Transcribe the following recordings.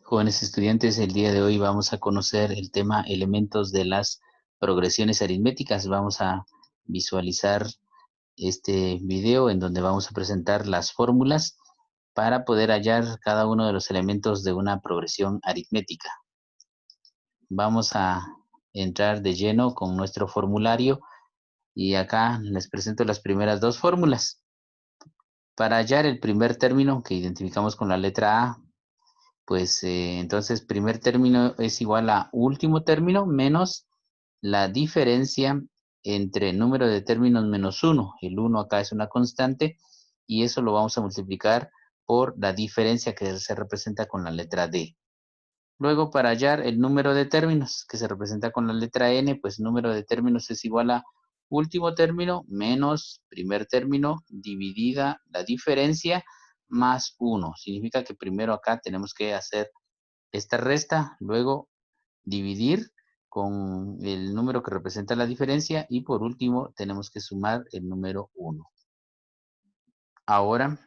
Jóvenes estudiantes, el día de hoy vamos a conocer el tema elementos de las progresiones aritméticas. Vamos a visualizar este video en donde vamos a presentar las fórmulas para poder hallar cada uno de los elementos de una progresión aritmética. Vamos a entrar de lleno con nuestro formulario y acá les presento las primeras dos fórmulas. Para hallar el primer término que identificamos con la letra A, pues entonces primer término es igual a último término menos la diferencia entre número de términos menos 1. El 1 acá es una constante y eso lo vamos a multiplicar por la diferencia que se representa con la letra D. Luego, para hallar el número de términos que se representa con la letra N, pues número de términos es igual a último término menos primer término dividida la diferencia más 1. Significa que primero acá tenemos que hacer esta resta, luego dividir con el número que representa la diferencia y por último tenemos que sumar el número 1. Ahora,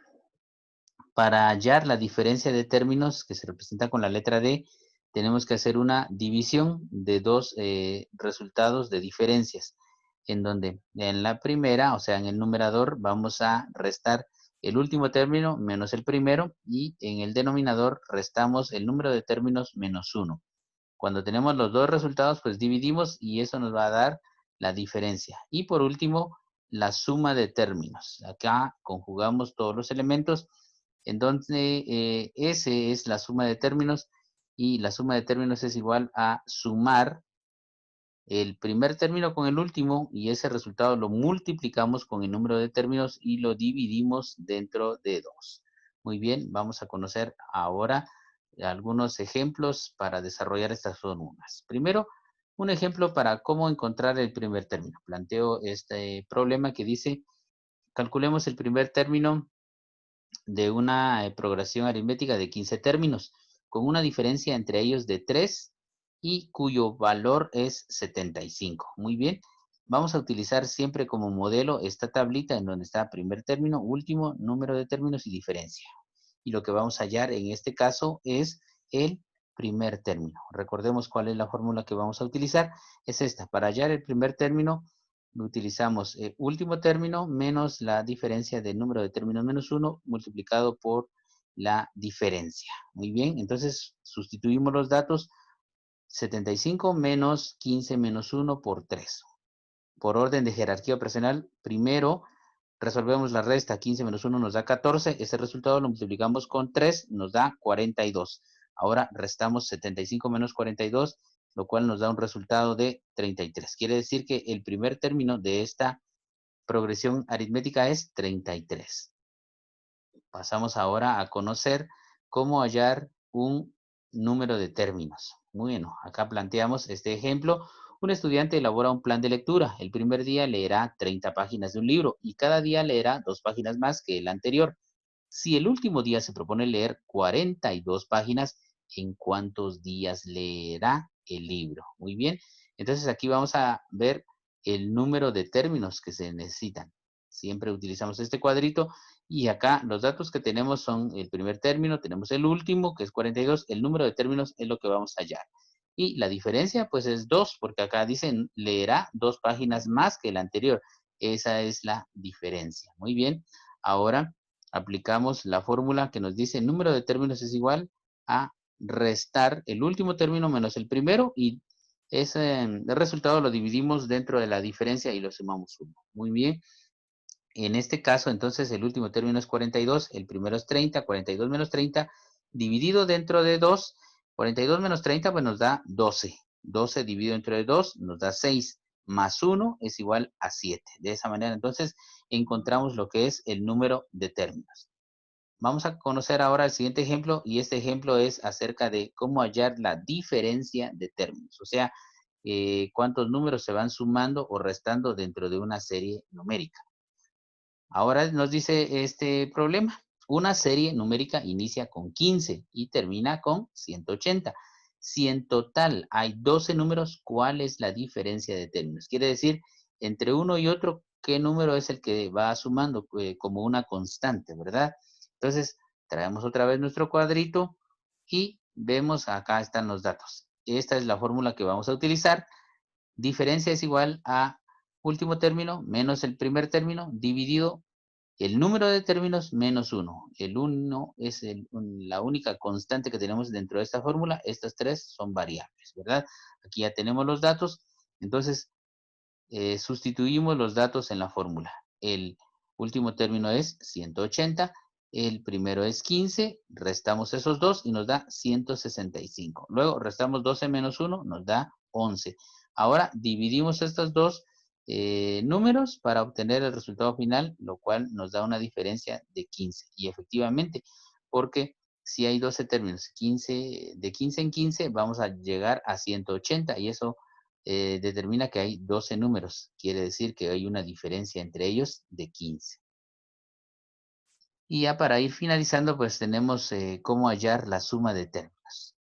para hallar la diferencia de términos que se representa con la letra D, tenemos que hacer una división de dos resultados de diferencias, en donde en la primera, o sea, en el numerador, vamos a restar el último término menos el primero y en el denominador restamos el número de términos menos 1. Cuando tenemos los dos resultados, pues dividimos y eso nos va a dar la diferencia. Y por último, la suma de términos. Acá conjugamos todos los elementos en donde S es la suma de términos y la suma de términos es igual a sumar el primer término con el último y ese resultado lo multiplicamos con el número de términos y lo dividimos dentro de 2. Muy bien, vamos a conocer ahora algunos ejemplos para desarrollar estas fórmulas. Primero, un ejemplo para cómo encontrar el primer término. Planteo este problema que dice, calculemos el primer término de una progresión aritmética de 15 términos, con una diferencia entre ellos de 3 y cuyo valor es 75. Muy bien, vamos a utilizar siempre como modelo esta tablita en donde está primer término, último, número de términos y diferencia. Y lo que vamos a hallar en este caso es el primer término. Recordemos cuál es la fórmula que vamos a utilizar. Es esta. Para hallar el primer término, utilizamos el último término menos la diferencia del número de términos menos 1 multiplicado por la diferencia. Muy bien, entonces sustituimos los datos 75 menos 15 menos 1 por 3. Por orden de jerarquía operacional, primero resolvemos la resta. 15 menos 1 nos da 14. Ese resultado lo multiplicamos con 3, nos da 42. Ahora restamos 75 menos 42, lo cual nos da un resultado de 33. Quiere decir que el primer término de esta progresión aritmética es 33. Pasamos ahora a conocer cómo hallar un número de términos. Muy bien, acá planteamos este ejemplo. Un estudiante elabora un plan de lectura. El primer día leerá 30 páginas de un libro y cada día leerá 2 páginas más que el anterior. Si el último día se propone leer 42 páginas, ¿en cuántos días leerá el libro? Muy bien, entonces aquí vamos a ver el número de términos que se necesitan. Siempre utilizamos este cuadrito y acá los datos que tenemos son el primer término, tenemos el último que es 42, el número de términos es lo que vamos a hallar. Y la diferencia pues es 2, porque acá dicen leerá 2 páginas más que el anterior. Esa es la diferencia. Muy bien, ahora aplicamos la fórmula que nos dice el número de términos es igual a restar el último término menos el primero y ese resultado lo dividimos dentro de la diferencia y lo sumamos 1. Muy bien. En este caso, entonces, el último término es 42, el primero es 30, 42 menos 30, dividido dentro de 2, 42 menos 30, pues nos da 12. 12 dividido entre 2 nos da 6, más 1 es igual a 7. De esa manera, entonces, encontramos lo que es el número de términos. Vamos a conocer ahora el siguiente ejemplo, y este ejemplo es acerca de cómo hallar la diferencia de términos, o sea, cuántos números se van sumando o restando dentro de una serie numérica. Ahora nos dice este problema. Una serie numérica inicia con 15 y termina con 180. Si en total hay 12 números, ¿cuál es la diferencia de términos? Quiere decir, entre uno y otro, ¿qué número es el que va sumando como una constante, verdad? Entonces, traemos otra vez nuestro cuadrito y vemos acá están los datos. Esta es la fórmula que vamos a utilizar. Diferencia es igual a último término menos el primer término dividido el número de términos menos 1. El 1 es la única constante que tenemos dentro de esta fórmula. Estas tres son variables, ¿verdad? Aquí ya tenemos los datos. Entonces, sustituimos los datos en la fórmula. El último término es 180, el primero es 15, restamos esos dos y nos da 165. Luego restamos 12 menos 1, nos da 11. Ahora dividimos estos dos números para obtener el resultado final, lo cual nos da una diferencia de 15. Y efectivamente, porque si hay 12 términos, 15, de 15 en 15, vamos a llegar a 180 y eso determina que hay 12 números. Quiere decir que hay una diferencia entre ellos de 15. Y ya para ir finalizando, pues tenemos cómo hallar la suma de términos.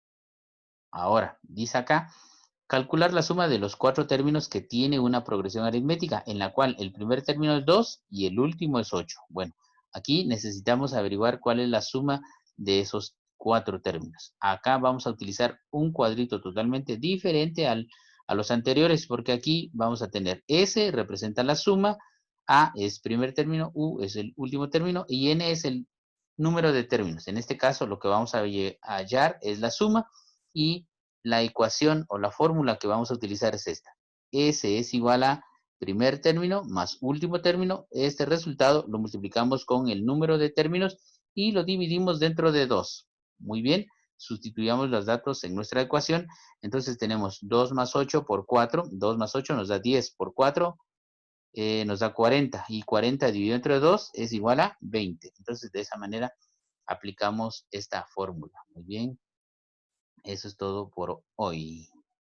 Ahora, dice acá, calcular la suma de los 4 términos que tiene una progresión aritmética, en la cual el primer término es 2 y el último es 8. Bueno, aquí necesitamos averiguar cuál es la suma de esos 4 términos. Acá vamos a utilizar un cuadrito totalmente diferente a los anteriores, porque aquí vamos a tener S representa la suma, A es primer término, U es el último término y N es el número de términos. En este caso, lo que vamos a hallar es la suma y la ecuación o la fórmula que vamos a utilizar es esta. S es igual a primer término más último término. Este resultado lo multiplicamos con el número de términos y lo dividimos dentro de 2. Muy bien, sustituyamos los datos en nuestra ecuación. Entonces tenemos 2 más 8 por 4. 2 más 8 nos da 10 por 4. Nos da 40 y 40 dividido entre 2 es igual a 20. Entonces de esa manera aplicamos esta fórmula. Muy bien. Eso es todo por hoy.